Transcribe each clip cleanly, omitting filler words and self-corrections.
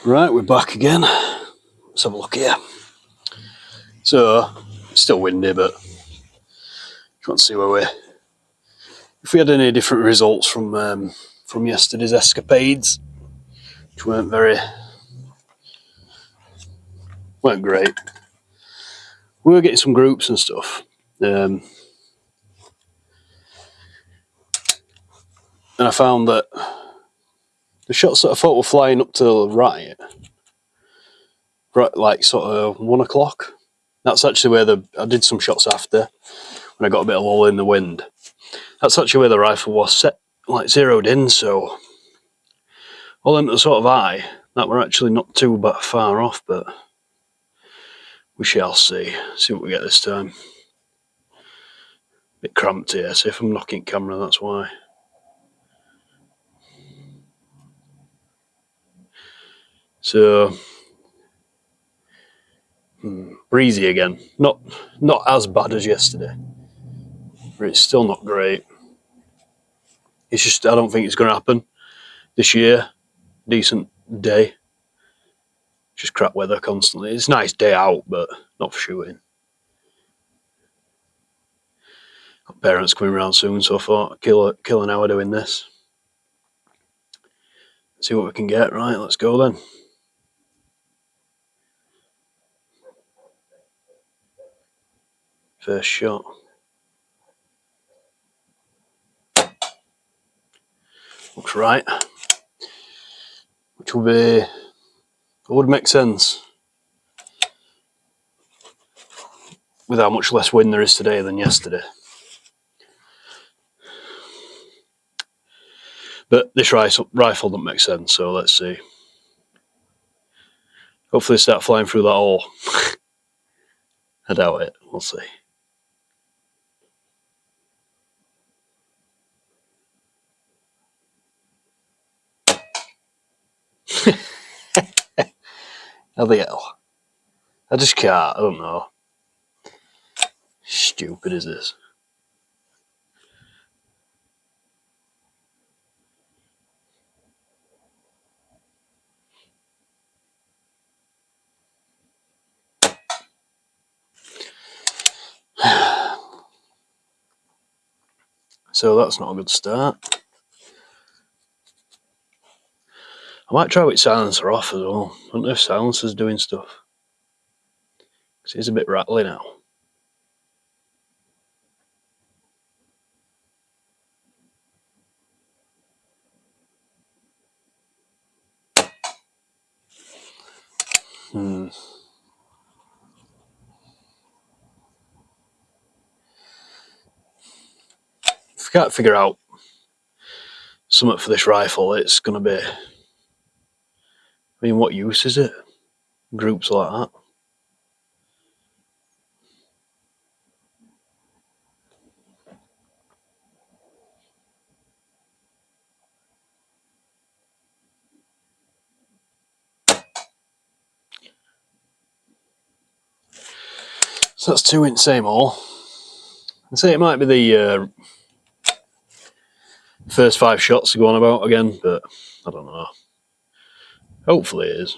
Right, we're back again. Let's have a look here. So, it's still windy, but just want to see if we had any different results from yesterday's escapades, which weren't great. We were getting some groups and stuff, and I found that the shots that I thought were flying up to the right, like sort of 1 o'clock. That's actually where I did some shots after when I got a bit of lull in the wind. That's actually where the rifle was set, like zeroed in. So all them that sort of eye, that were actually not too far off, but we shall see. See what we get this time. Bit cramped here, so if I'm knocking camera, that's why. So breezy again. Not as bad as yesterday, but it's still not great. It's just I don't think it's going to happen this year. Decent day. Just crap weather constantly. It's a nice day out, but not for shooting. Got parents coming around soon, so I thought I'd kill an hour doing this. See what we can get. Right, let's go then. First shot. Looks right. Which would make sense with how much less wind there is today than yesterday. But this rifle doesn't make sense, so let's see. Hopefully they start flying through that hole. I doubt it. We'll see. How the hell? I just can't. I don't know. Stupid is this? So that's not a good start. I might try with silencer off as well. I don't know if silencer's doing stuff. Because it's a bit rattly now. If I can't figure out something for this rifle, it's going to be... I mean, what use is it? Groups like that. So that's 2 in the same hole. I'd say it might be the first 5 shots to go on about again, but I don't know. Hopefully it is.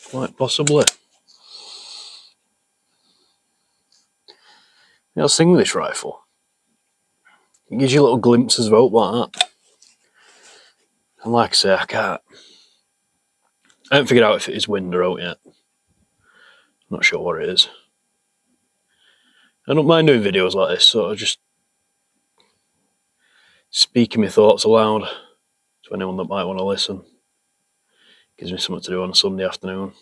Quite possibly. You know, sing with this rifle. It gives you little glimpses of hope like that. And like I say, I haven't figured out if it is wind or out yet. I'm not sure what it is. I don't mind doing videos like this, sort of just speaking my thoughts aloud to anyone that might want to listen. Gives me something to do on a Sunday afternoon.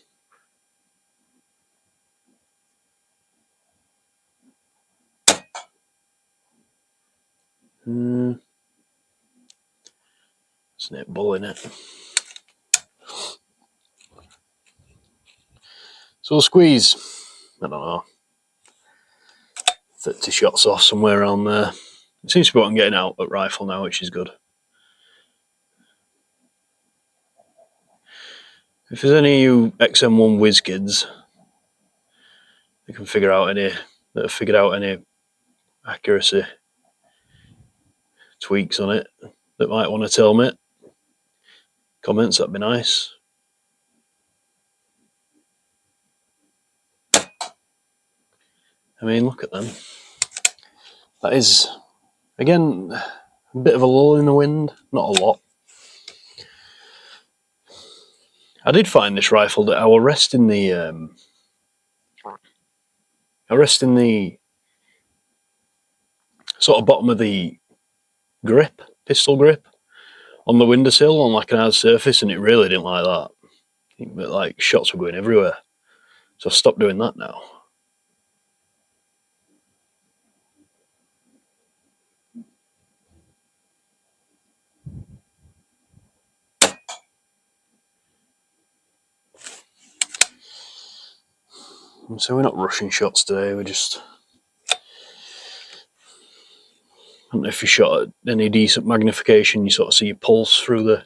Snake bull in it. So we'll squeeze, I don't know, 30 shots off somewhere around there. It seems to be what I'm getting out at rifle now, which is good. If there's any of you XM1 whiz kids you can figure out any that have figured out any accuracy tweaks on it that might want to tell me. Comments, that'd be nice. I mean, look at them. That is, again, a bit of a lull in the wind, not a lot. I did find this rifle that I will rest in the sort of bottom of the grip, pistol grip, on the windowsill on like an hard surface, and it really didn't like that. Like shots were going everywhere, so I stopped doing that now. So we're not rushing shots today, we're just... I don't know if you shot at any decent magnification, you sort of see your pulse through the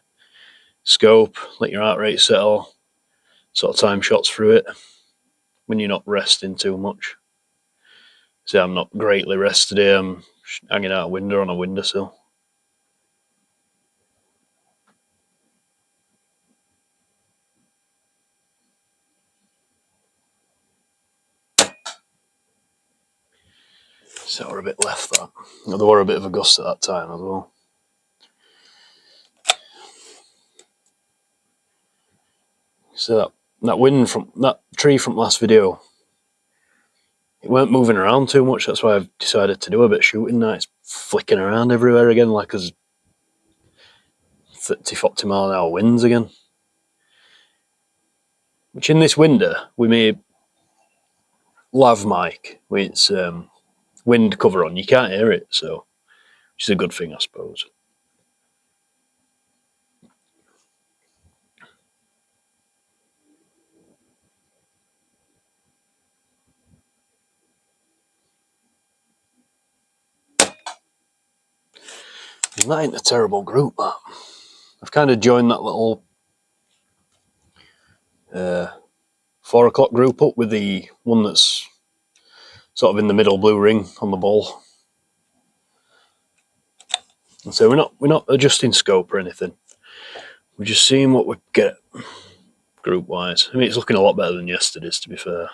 scope, let your heart rate settle, sort of time shots through it when you're not resting too much. See, I'm not greatly rested today, I'm hanging out a window on a windowsill. So we're a bit left that. There were a bit of a gust at that time as well. So that wind from that tree from last video, it weren't moving around too much, that's why I've decided to do a bit of shooting now. It's flicking around everywhere again like there's 30-40 mile an hour winds again. Which in this window, we may lav mic with its wind cover on, you can't hear it, so which is a good thing, I suppose. And that ain't a terrible group, that. I've kind of joined that little 4 o'clock group up with the one that's sort of in the middle blue ring on the ball. And so we're not adjusting scope or anything. We're just seeing what we get group wise. I mean, it's looking a lot better than yesterday's, to be fair.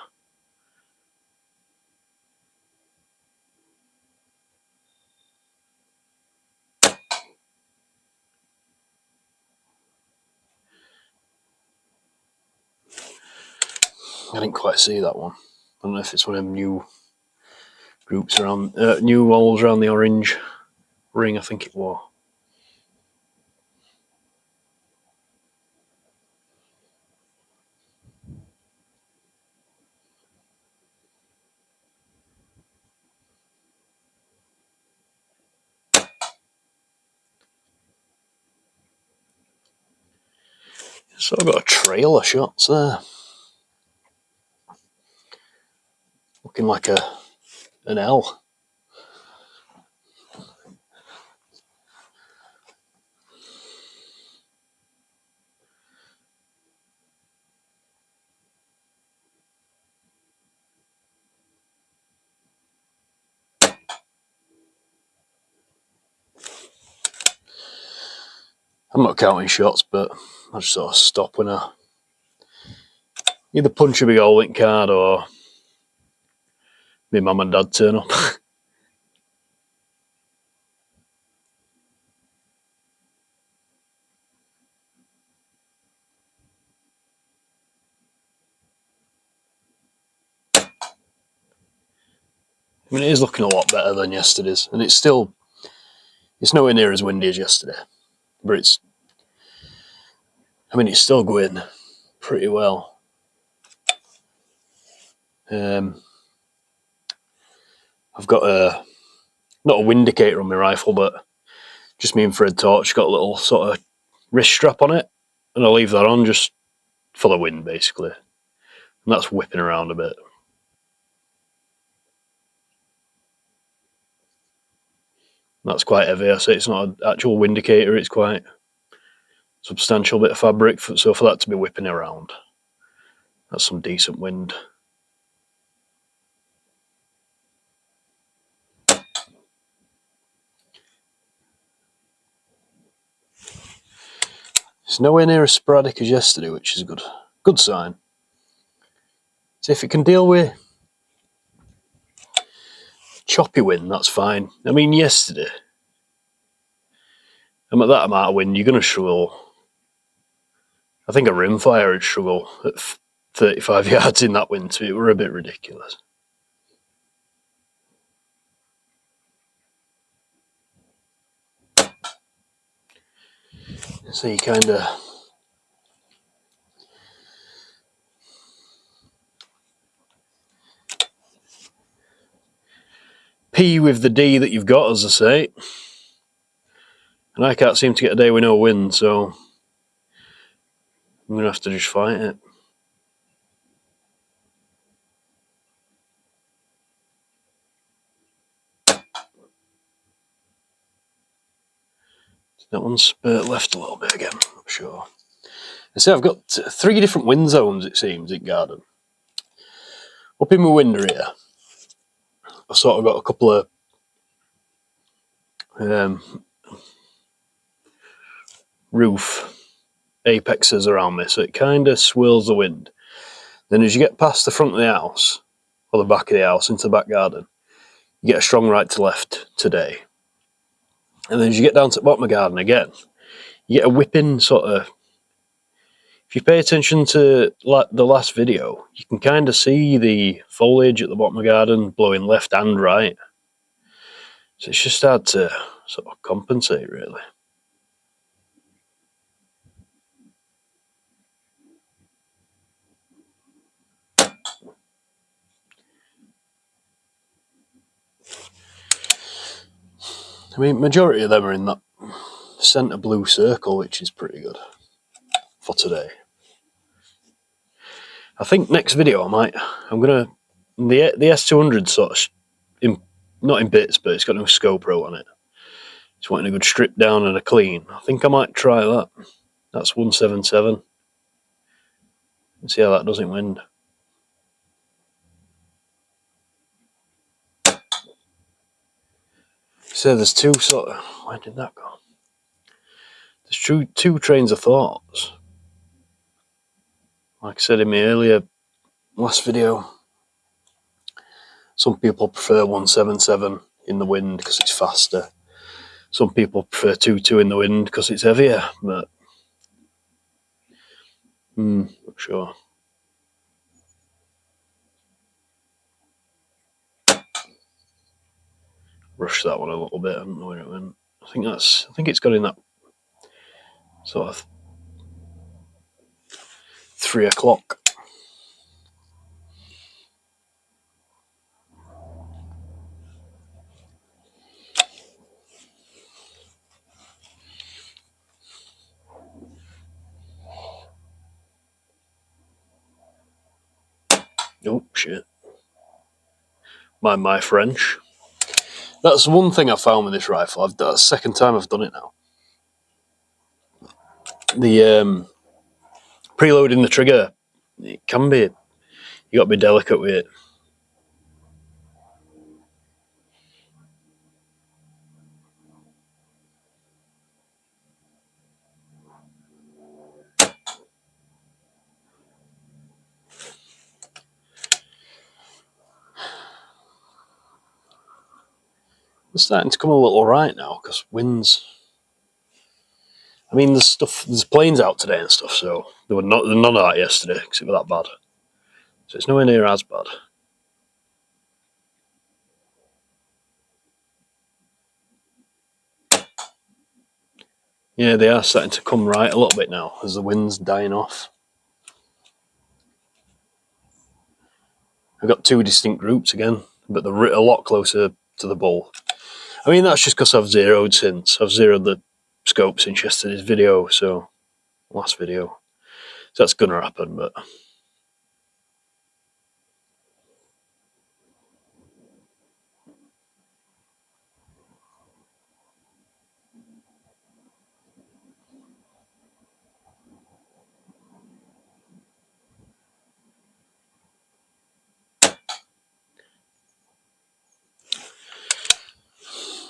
I didn't quite see that one. I don't know if it's one of them new groups around, new walls around the orange ring, I think it was. So I've got a trail of shots there. Looking like an L. I'm not counting shots, but I just sort of stop when I either punch a big old link card or my mum and dad turn up. I mean, it is looking a lot better than yesterday's, and it's nowhere near as windy as yesterday, but it's still going pretty well. I've got not a wind indicator on my rifle, but just my infrared torch, got a little sort of wrist strap on it, and I'll leave that on just for the wind, basically. And that's whipping around a bit. That's quite heavy. I say it's not an actual wind indicator, it's quite substantial bit of fabric, so for that to be whipping around, that's some decent wind. It's nowhere near as sporadic as yesterday, which is a good sign. So if it can deal with choppy wind, that's fine. I mean, yesterday, and at that amount of wind, you're going to struggle. I think a rimfire would struggle at 35 yards in that wind, so it were a bit ridiculous. So you kind of P with the D that you've got, as I say. And I can't seem to get a day with no wind, so I'm going to have to just fight it. That one's spurt left a little bit again, I'm not sure. I say I've got 3 different wind zones, it seems, in garden. Up in my window here, I've sort of got a couple of roof apexes around me, so it kind of swirls the wind. Then as you get past the front of the house, or the back of the house, into the back garden, you get a strong right to left today. And then as you get down to the bottom of the garden again, you get a whipping sort of... If you pay attention to the last video, you can kind of see the foliage at the bottom of the garden blowing left and right. So it's just hard to sort of compensate, really. I mean, majority of them are in that centre blue circle, which is pretty good for today. I think next video I'm gonna, the S200 sort of, not in bits, but it's got no scope row on it. It's wanting a good strip down and a clean. I think I might try that. That's 177. And see how that does in wind. So there's two sort of, where did that go? There's two trains of thoughts. Like I said in my last video, some people prefer 177 in the wind because it's faster. Some people prefer 2.2 in the wind because it's heavier, but not sure. Rush that one a little bit. I don't know where it went. I think it's got in that sort of 3 o'clock. Oh shit! Mind my French. That's one thing I found with this rifle. That's the second time I've done it now. The preloading the trigger, it can be, you got to be delicate with it. It's starting to come a little right now because winds. I mean, there's planes out today and stuff, so there were none of that yesterday because it was that bad. So it's nowhere near as bad. Yeah, they are starting to come right a little bit now as the wind's dying off. I've got 2 distinct groups again, but they're a lot closer to the bull. I mean, that's just because I've zeroed the scope since yesterday's video, so last video. So that's gonna happen, but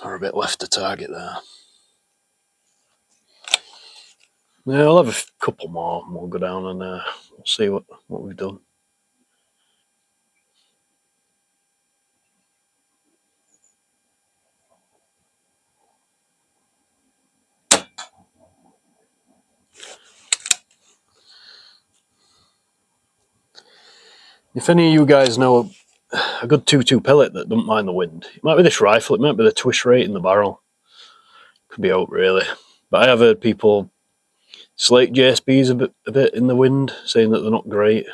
we're a bit left to target there. Yeah, I'll have a couple more and we'll go down and we'll see what we've done. If any of you guys know a good 2.2 pellet that don't mind the wind, it might be this rifle, it might be the twist rate in the barrel. Could be out really. But I have heard people slate JSBs a bit in the wind, saying that they're not great.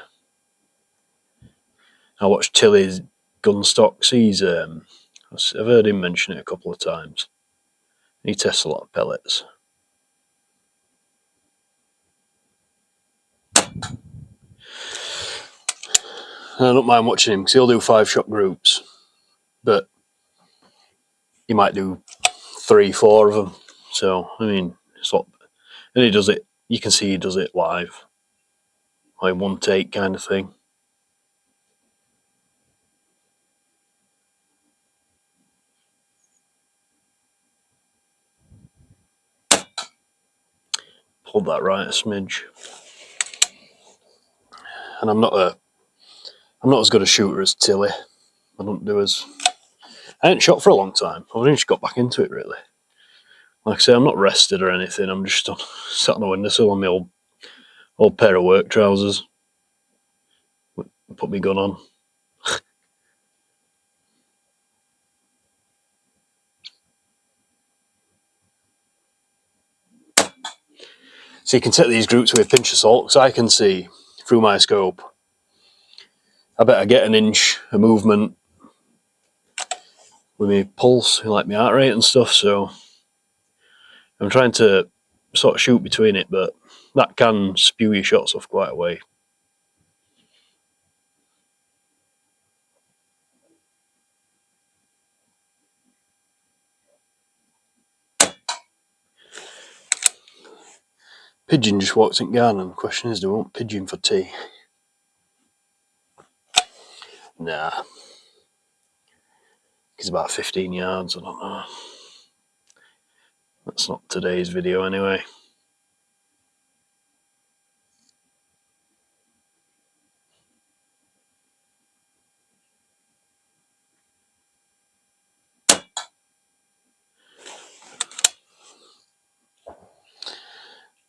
I watched Tilly's Gunstocks. I've heard him mention it a couple of times. He tests a lot of pellets. And I don't mind watching him because he'll do 5-shot groups, but he might do 3-4 of them. So I mean, it's not, and he does it. You can see he does it live, like one take kind of thing. Pulled that right a smidge, and I'm not as good a shooter as Tilly. I don't do as. I hadn't shot for a long time. I've only just got back into it really. Like I say, I'm not rested or anything. I'm just sat on the windowsill on my old pair of work trousers. Put my gun on. So you can take these groups with a pinch of salt, because I can see through my scope. I bet I get an inch of movement with my pulse, like my heart rate and stuff. So I'm trying to sort of shoot between it, but that can spew your shots off quite a way. Pigeon just walked in garden, and the question is, do we want pigeon for tea? Nah. He's about 15 yards, I don't know. That's not today's video anyway.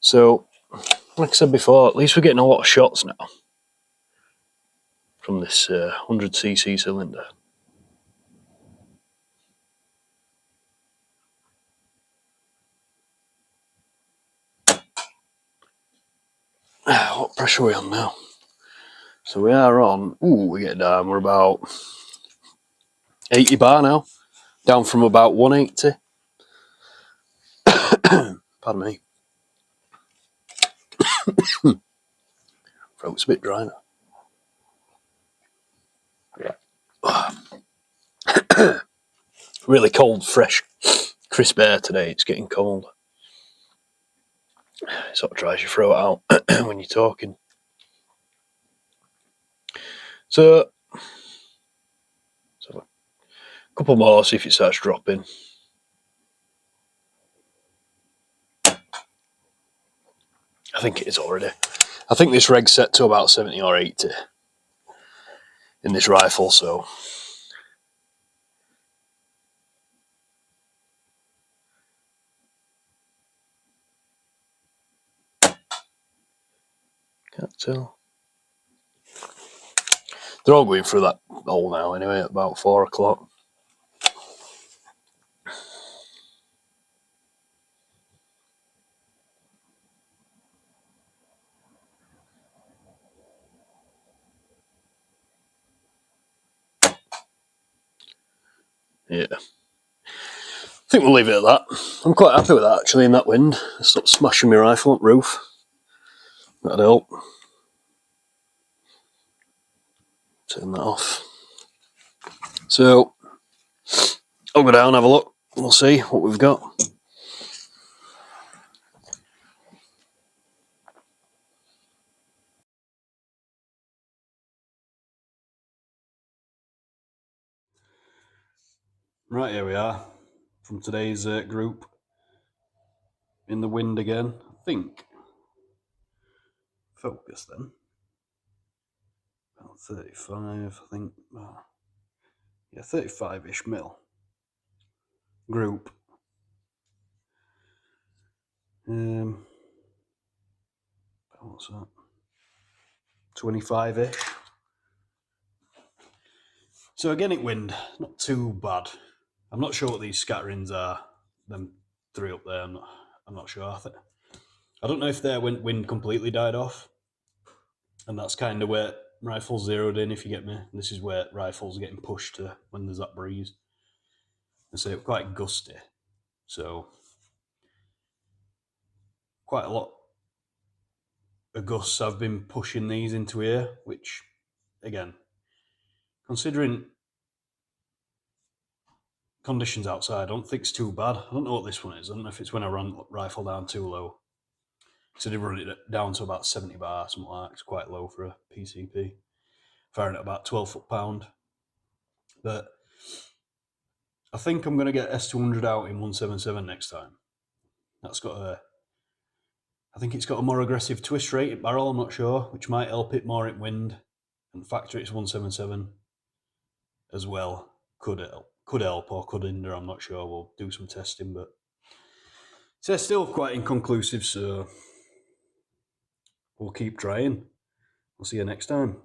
So, like I said before, at least we're getting a lot of shots now from this 100cc cylinder. What pressure are we on now? So we are on, we get down, we're about 80 bar now, down from about 180. Pardon me. Throat's a bit dry now. Really cold, fresh, crisp air today. It's getting cold. It sort of dries your throat out when you're talking. So a couple more, see if it starts dropping. I think it is already. I think this reg's set to about 70 or 80 in this rifle, so. Can't tell. They're all going through that hole now anyway at about 4 o'clock. Yeah. I think we'll leave it at that. I'm quite happy with that actually in that wind. I stopped smashing my rifle on the roof. That'd help. Turn that off. So I'll go down and have a look. We'll see what we've got. Right, here we are from today's group. In the wind again, I think. focus then. About 35, I think. Yeah, 35-ish mil. Group. What's that? 25-ish. So again, it wind, not too bad. I'm not sure what these scatterings are. Them three up there, I'm not sure. I don't know if their wind completely died off, and that's kind of where rifles zeroed in. If you get me, this is where rifles are getting pushed to when there's that breeze. And so it's quite gusty. So quite a lot of gusts. I've been pushing these into here, which again, considering conditions outside, I don't think it's too bad. I don't know what this one is. I don't know if it's when I run rifle down too low. So they run it down to about 70 bar, something like that. It's quite low for a PCP. Firing at about 12 foot-pound. But I think I'm going to get S200 out in 177 next time. That's got I think it's got a more aggressive twist rate at barrel, I'm not sure, which might help it more in wind. And factory it's 177 as well. Could help or could hinder, I'm not sure. We'll do some testing, but it's still quite inconclusive, so we'll keep trying. We'll see you next time.